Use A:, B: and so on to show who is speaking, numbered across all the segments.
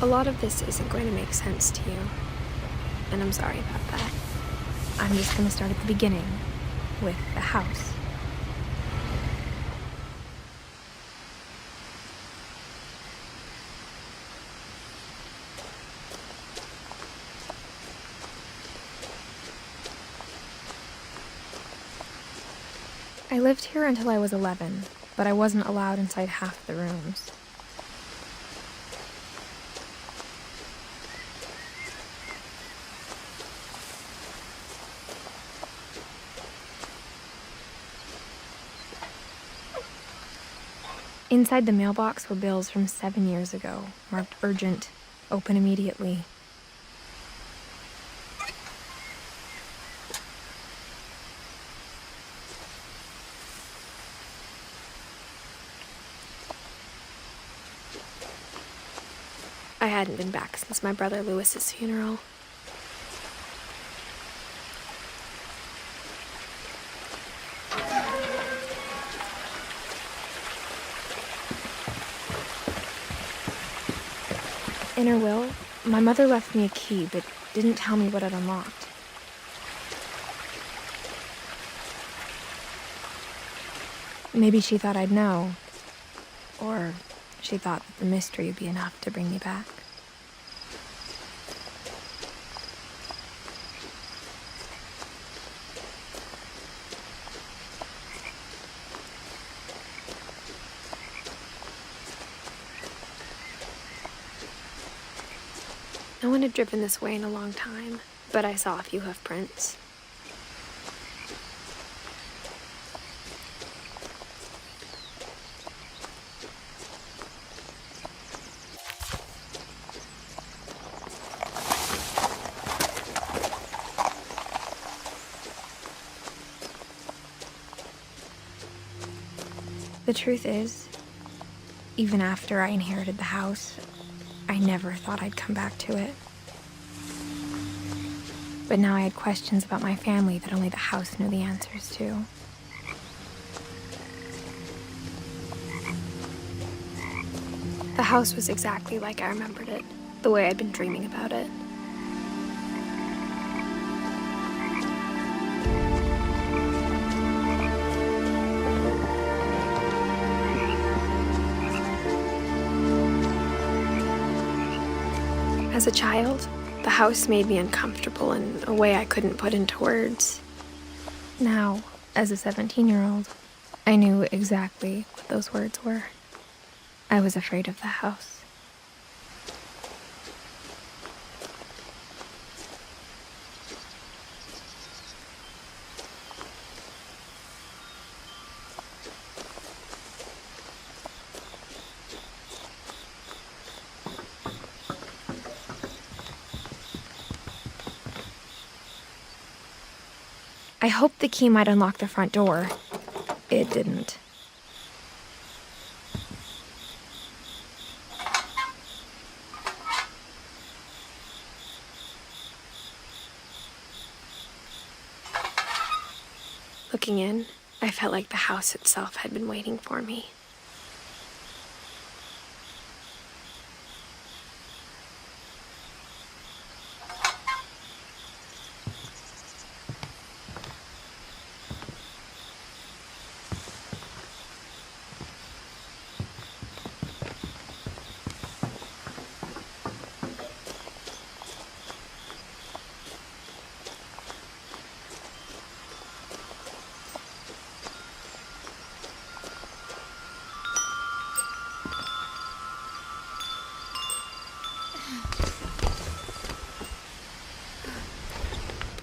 A: A lot of this isn't going to make sense to you, and I'm sorry about that. I'm just going to start at the beginning, with the house. I lived here until I was 11, but I wasn't allowed inside half the rooms. Inside the mailbox were bills from 7 years ago, marked urgent, open immediately. I hadn't been back since my brother Lewis's funeral. In her will, my mother left me a key, but didn't tell me what it unlocked. Maybe she thought I'd know, or she thought that the mystery would be enough to bring me back. No one had driven this way in a long time, but I saw a few hoof prints. The truth is, even after I inherited the house, I never thought I'd come back to it. But now I had questions about my family that only the house knew the answers to. The house was exactly like I remembered it, the way I'd been dreaming about it. As a child, the house made me uncomfortable in a way I couldn't put into words. Now, as a 17-year-old, I knew exactly what those words were. I was afraid of the house. I hoped the key might unlock the front door. It didn't. Looking in, I felt like the house itself had been waiting for me.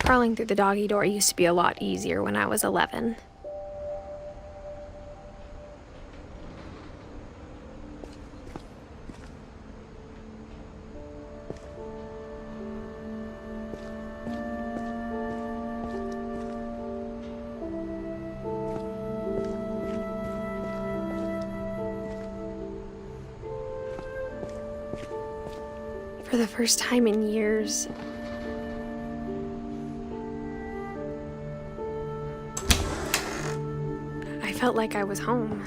A: Crawling through the doggy door used to be a lot easier when I was 11. For the first time in years, I felt like I was home.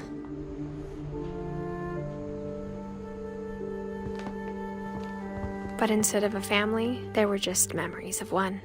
A: But instead of a family, there were just memories of one.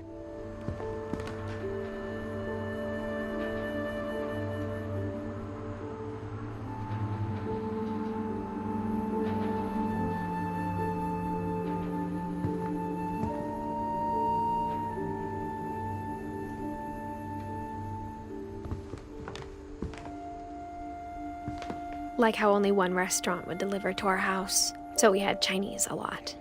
A: Like how only one restaurant would deliver to our house, so we had Chinese a lot.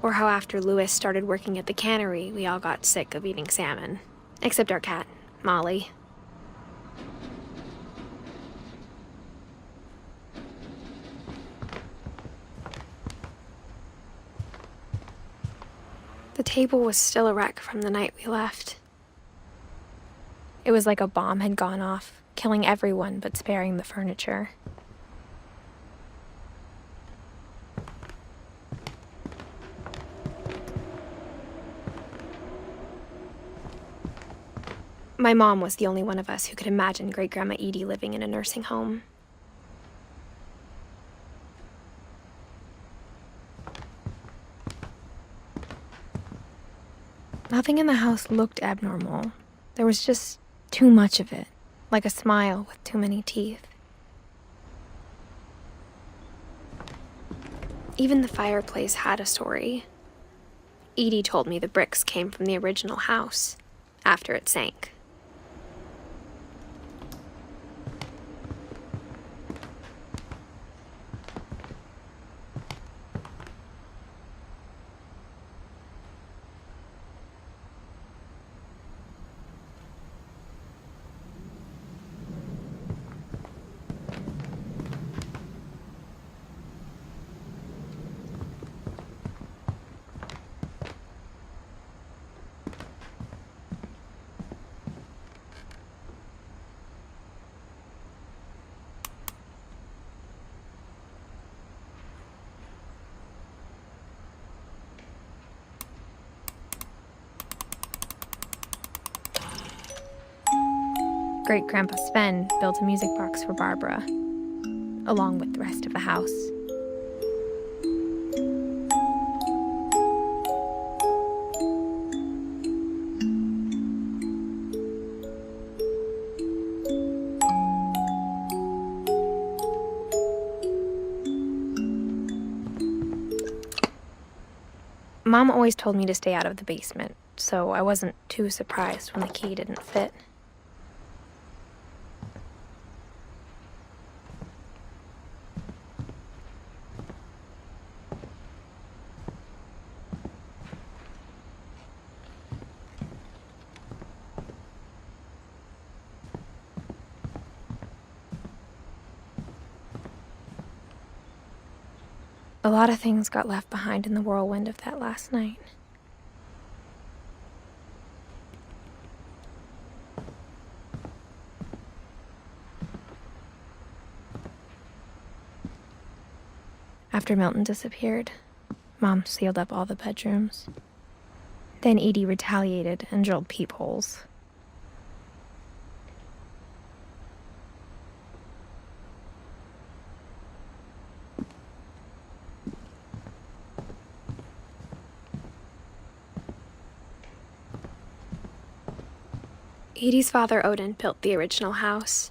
A: Or how after Louis started working at the cannery, we all got sick of eating salmon. Except our cat, Molly. The table was still a wreck from the night we left. It was like a bomb had gone off, killing everyone but sparing the furniture. My mom was the only one of us who could imagine Great-Grandma Edie living in a nursing home. Nothing in the house looked abnormal. There was just too much of it, like a smile with too many teeth. Even the fireplace had a story. Edie told me the bricks came from the original house, after it sank. Great-Grandpa Sven built a music box for Barbara, along with the rest of the house. Mom always told me to stay out of the basement, so I wasn't too surprised when the key didn't fit. A lot of things got left behind in the whirlwind of that last night. After Milton disappeared, Mom sealed up all the bedrooms. Then Edie retaliated and drilled peepholes. Edie's father, Odin, built the original house.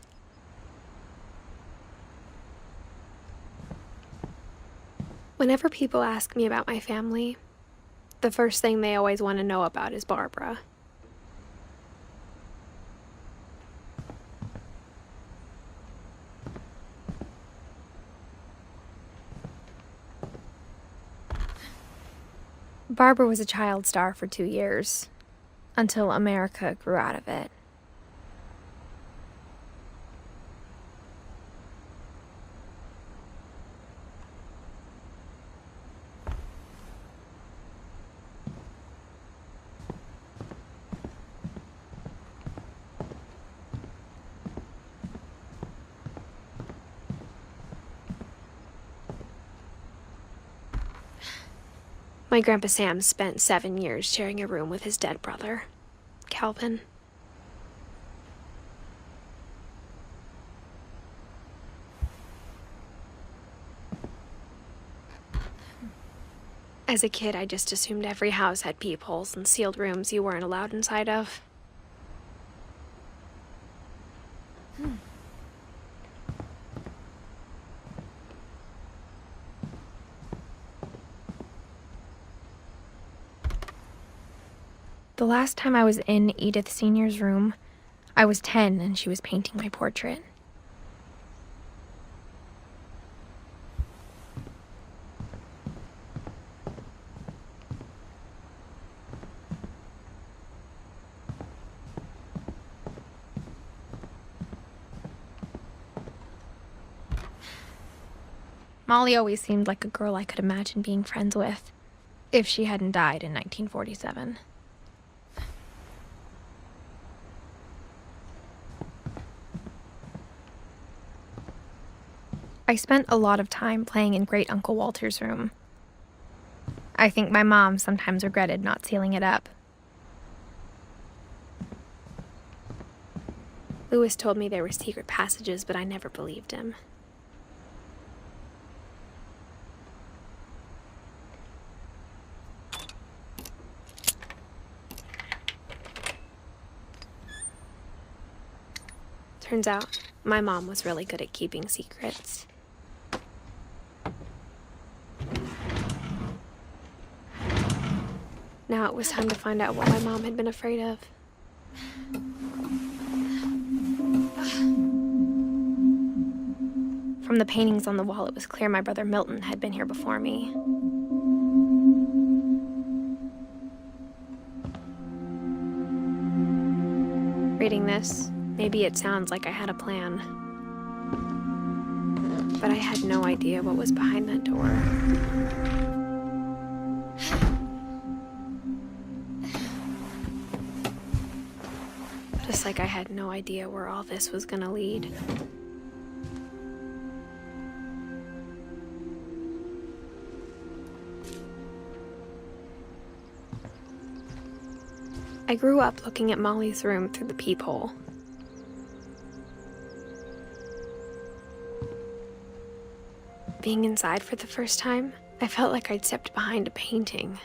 A: Whenever people ask me about my family, the first thing they always want to know about is Barbara. Barbara was a child star for 2 years, until America grew out of it. My Grandpa Sam spent 7 years sharing a room with his dead brother. Calvin. As a kid, I just assumed every house had peepholes and sealed rooms you weren't allowed inside of. The last time I was in Edith Sr.'s room, I was 10 and she was painting my portrait. Molly always seemed like a girl I could imagine being friends with, if she hadn't died in 1947. I spent a lot of time playing in Great Uncle Walter's room. I think my mom sometimes regretted not sealing it up. Lewis told me there were secret passages, but I never believed him. Turns out, my mom was really good at keeping secrets. Now it was time to find out what my mom had been afraid of. From the paintings on the wall, it was clear my brother Milton had been here before me. Reading this, maybe it sounds like I had a plan. But I had no idea what was behind that door. Just like I had no idea where all this was gonna lead. I grew up looking at Molly's room through the peephole. Being inside for the first time, I felt like I'd stepped behind a painting.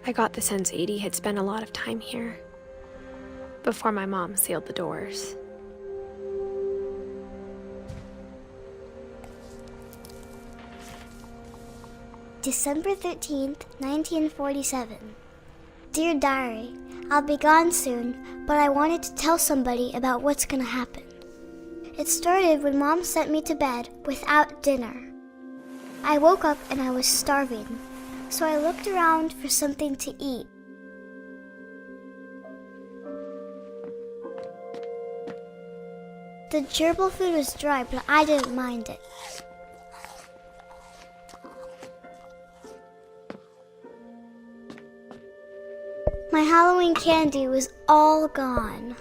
A: I got the sense Edie had spent a lot of time here, before my mom sealed the doors.
B: December 13th, 1947. Dear Diary, I'll be gone soon, but I wanted to tell somebody about what's gonna happen. It started when Mom sent me to bed without dinner. I woke up and I was starving, so I looked around for something to eat. The gerbil food was dry, but I didn't mind it. My Halloween candy was all gone.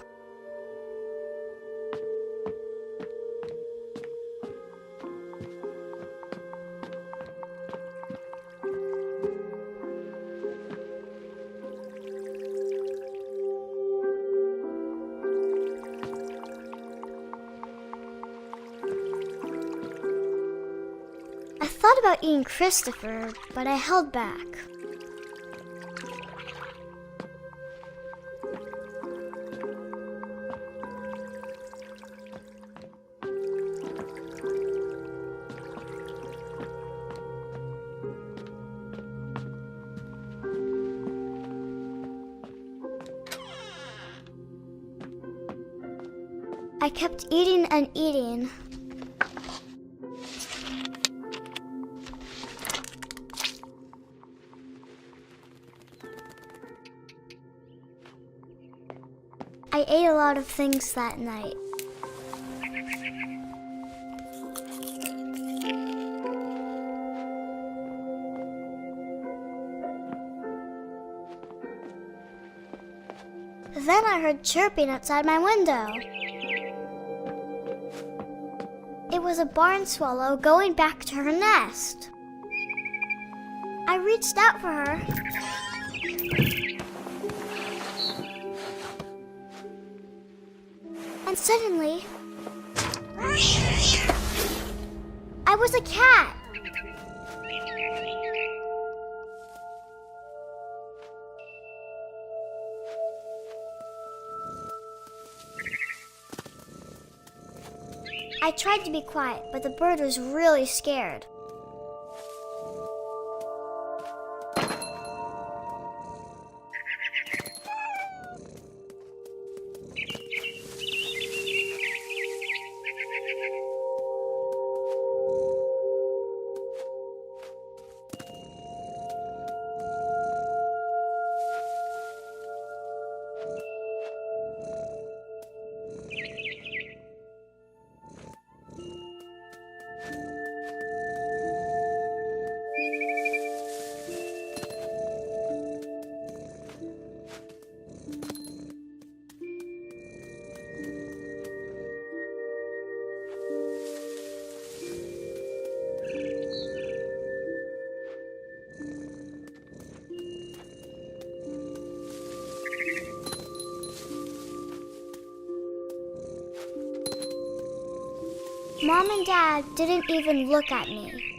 B: I thought about eating Christopher, but I held back. I kept eating and eating. I ate a lot of things that night. Then I heard chirping outside my window. It was a barn swallow going back to her nest. I reached out for her. And suddenly, I was a cat. I tried to be quiet, but the bird was really scared. Mom and Dad didn't even look at me.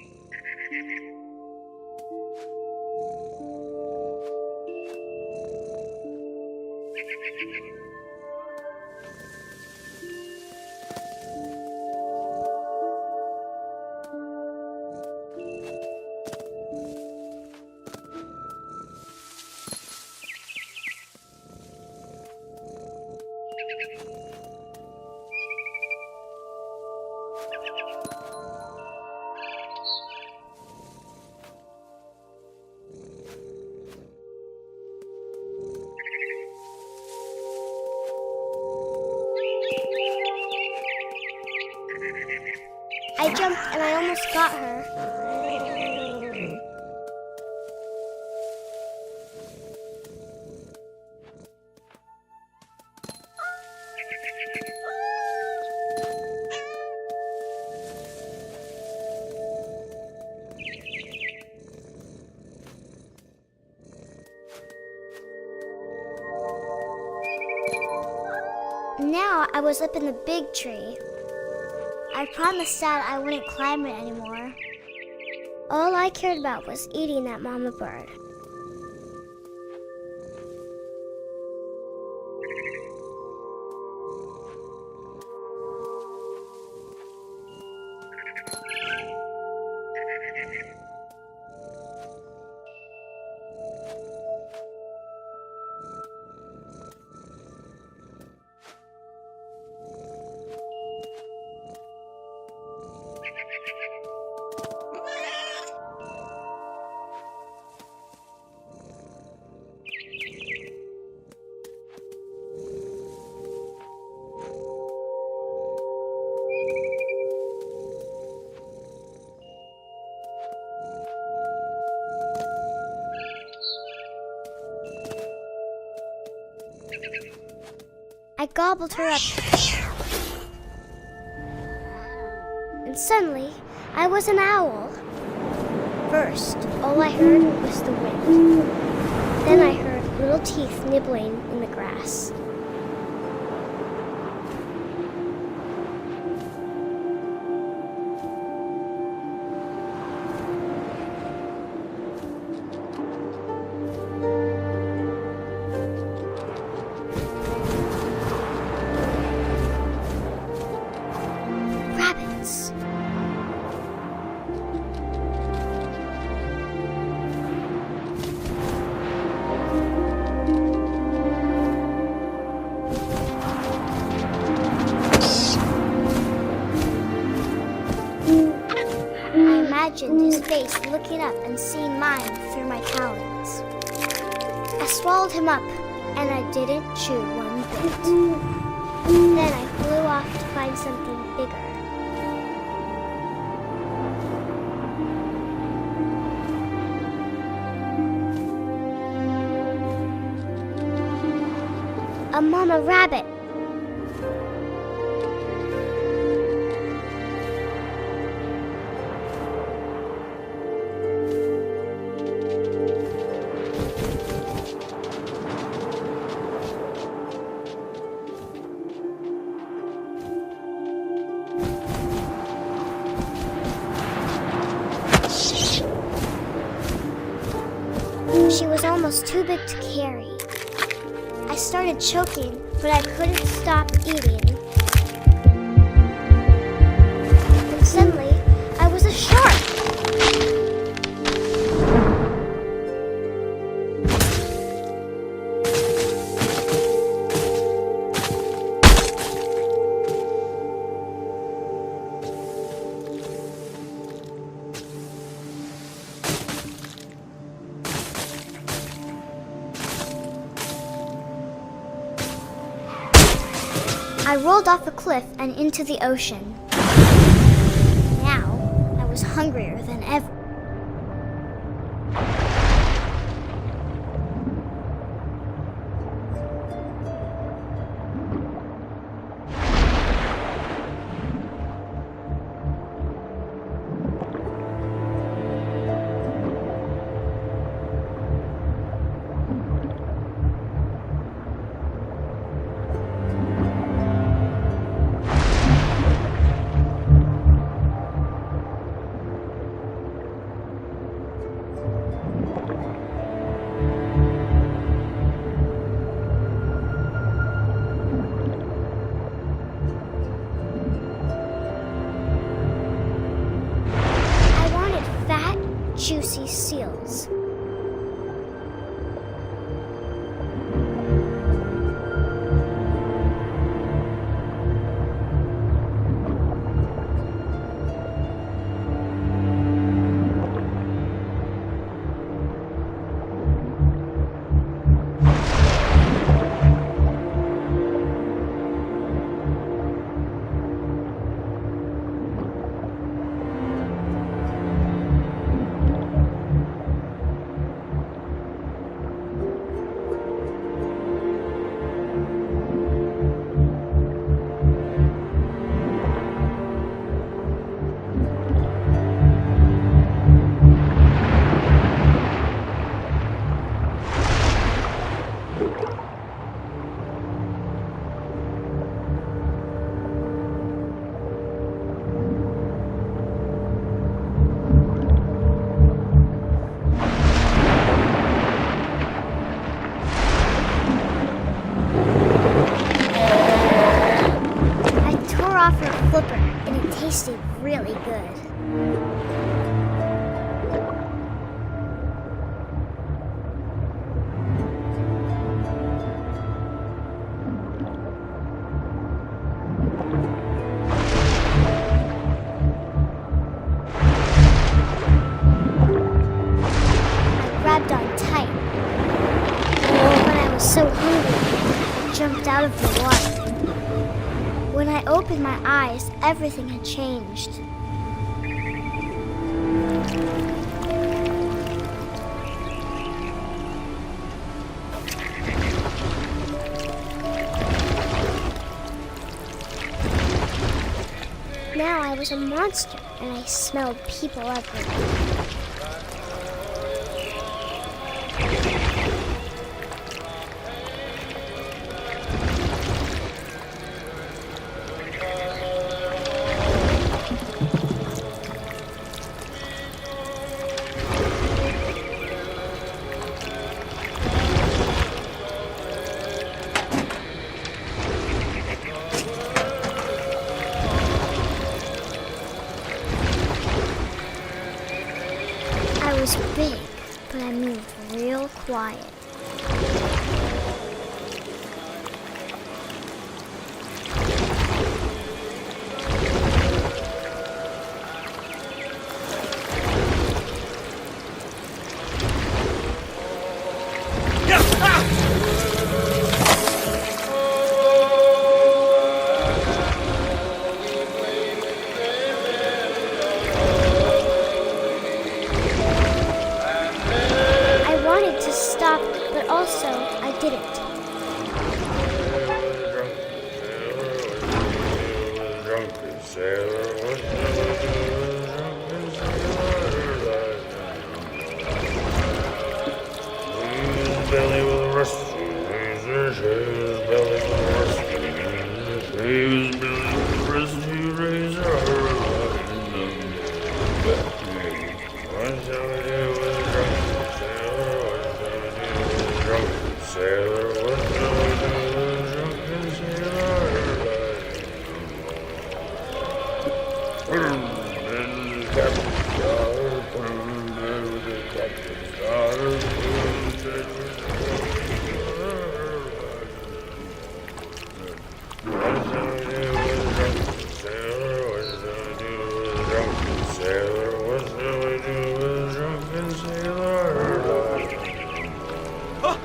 B: I jumped and I almost got her. Now I was up in the big tree. I promised Dad I wouldn't climb it anymore. All I cared about was eating that mama bird. I gobbled her up. And suddenly, I was an owl. First, all I heard was the wind. Then I heard little teeth nibbling in the grass. His face looking up and seeing mine through my talons. I swallowed him up, and I didn't chew one bit. Then I flew off to find something bigger. a mama rabbit. She was almost too big to carry. I started choking, but I couldn't stop eating. And suddenly, I was a shark. I rolled off a cliff and into the ocean. Now, I was hungrier than ever. Juicy seals. Tasted really good. I grabbed on tight. But I was so hungry, I jumped out of the water. When I opened my eyes, everything had changed. Now I was a monster, and I smelled people everywhere. I was big, but I moved real quiet. But also, I didn't.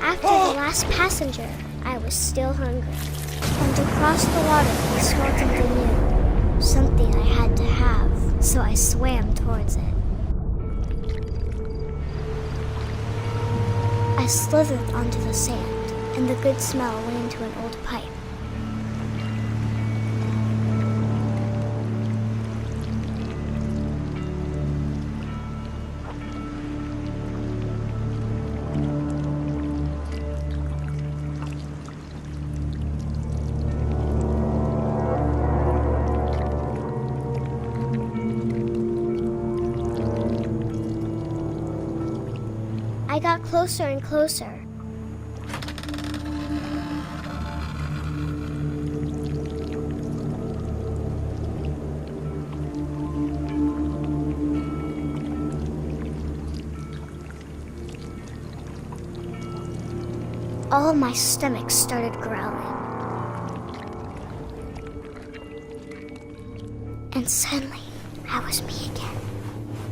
B: After the last passenger, I was still hungry. And across the water we smelled something new. Something I had to have, so I swam towards it. I slithered onto the sand, and the good smell went into an old pipe. I got closer and closer. All of my stomach started growling. And suddenly, I was me again.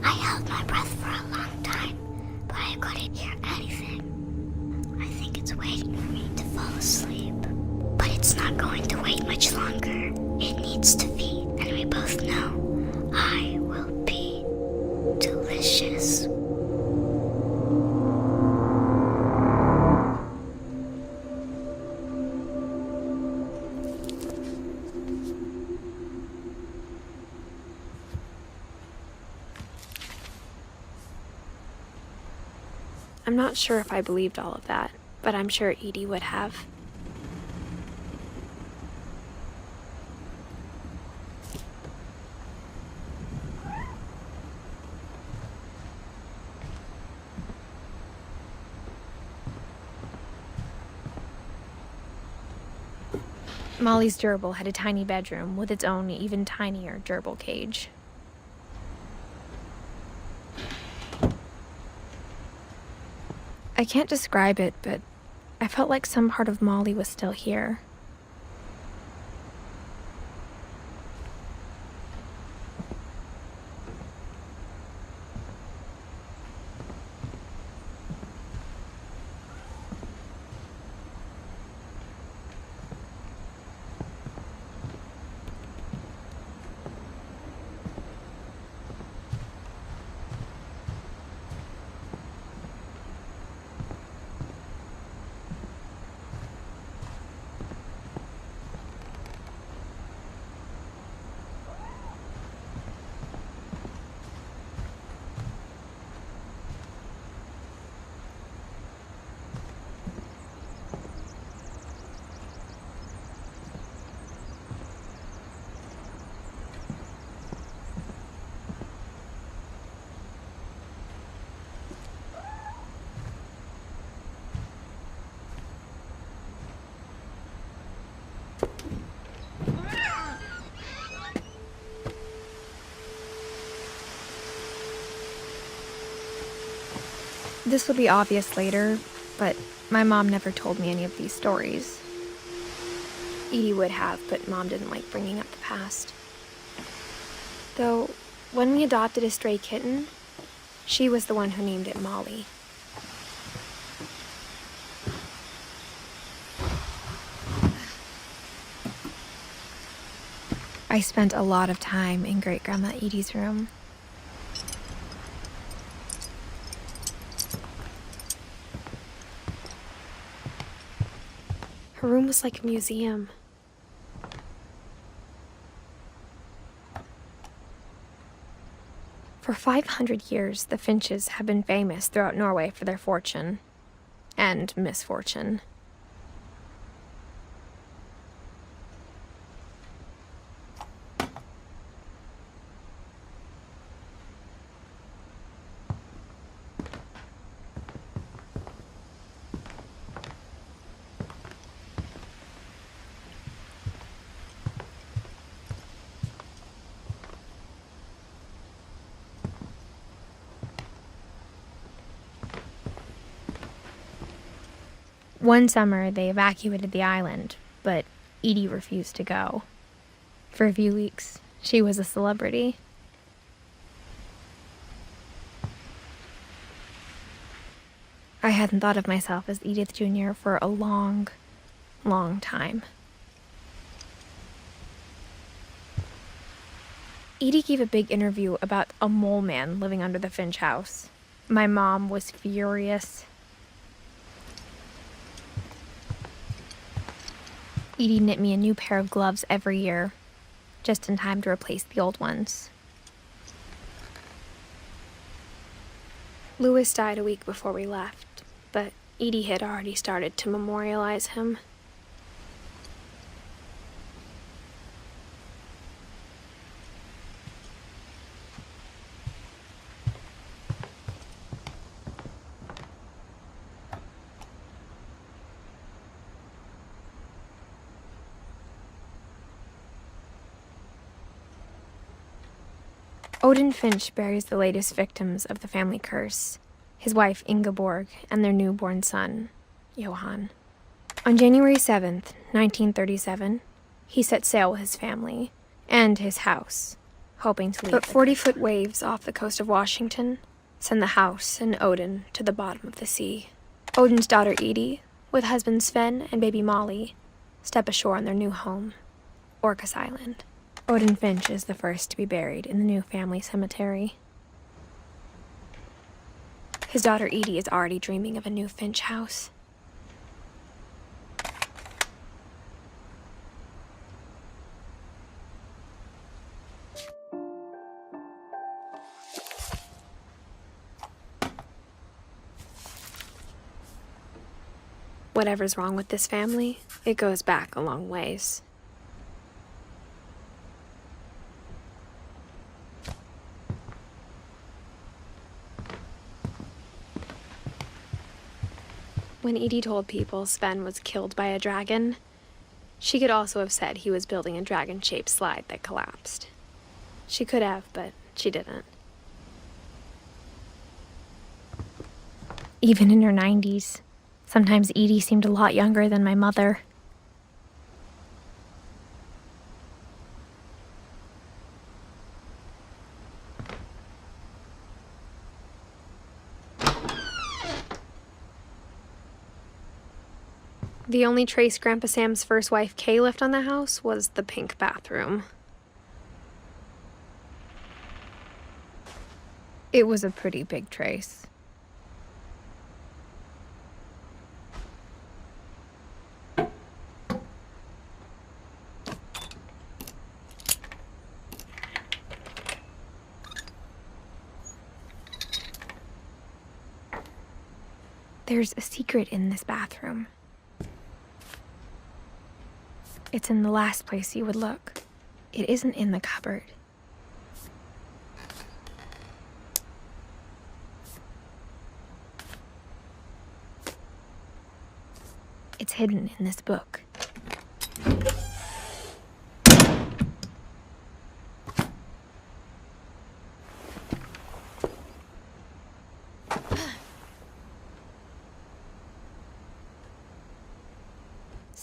B: I held my breath for a long time, but I couldn't hear anything. I think it's waiting for me to fall asleep. But it's not going to wait much longer. It needs to feed, and we both know I will be delicious.
A: I'm not sure if I believed all of that, but I'm sure Edie would have. Molly's gerbil had a tiny bedroom with its own even tinier gerbil cage. I can't describe it, but I felt like some part of Molly was still here. This will be obvious later, but my mom never told me any of these stories. Edie would have, but Mom didn't like bringing up the past. Though, when we adopted a stray kitten, she was the one who named it Molly. I spent a lot of time in Great-Grandma Edie's room. Her room was like a museum. For 500 years, the Finches have been famous throughout Norway for their fortune and misfortune. One summer, they evacuated the island, but Edie refused to go. For a few weeks, she was a celebrity. I hadn't thought of myself as Edith Jr. for a long, long time. Edie gave a big interview about a mole man living under the Finch house. My mom was furious. Edie knit me a new pair of gloves every year, just in time to replace the old ones. Louis died a week before we left, but Edie had already started to memorialize him. Odin Finch buries the latest victims of the family curse, his wife Ingeborg and their newborn son, Johann. On January 7th, 1937, he set sail with his family and his house, hoping to leave. But 40-foot waves off the coast of Washington send the house and Odin to the bottom of the sea. Odin's daughter Edie, with husband Sven and baby Molly, step ashore on their new home, Orcas Island. Odin Finch is the first to be buried in the new family cemetery. His daughter Edie is already dreaming of a new Finch house. Whatever's wrong with this family, it goes back a long ways. When Edie told people Sven was killed by a dragon, she could also have said he was building a dragon-shaped slide that collapsed. She could have, but she didn't. Even in her 90s, sometimes Edie seemed a lot younger than my mother. The only trace Grandpa Sam's first wife, Kay, left on the house was the pink bathroom. It was a pretty big trace. There's a secret in this bathroom. It's in the last place you would look. It isn't in the cupboard. It's hidden in this book.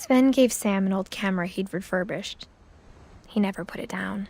A: Sven gave Sam an old camera he'd refurbished. He never put it down.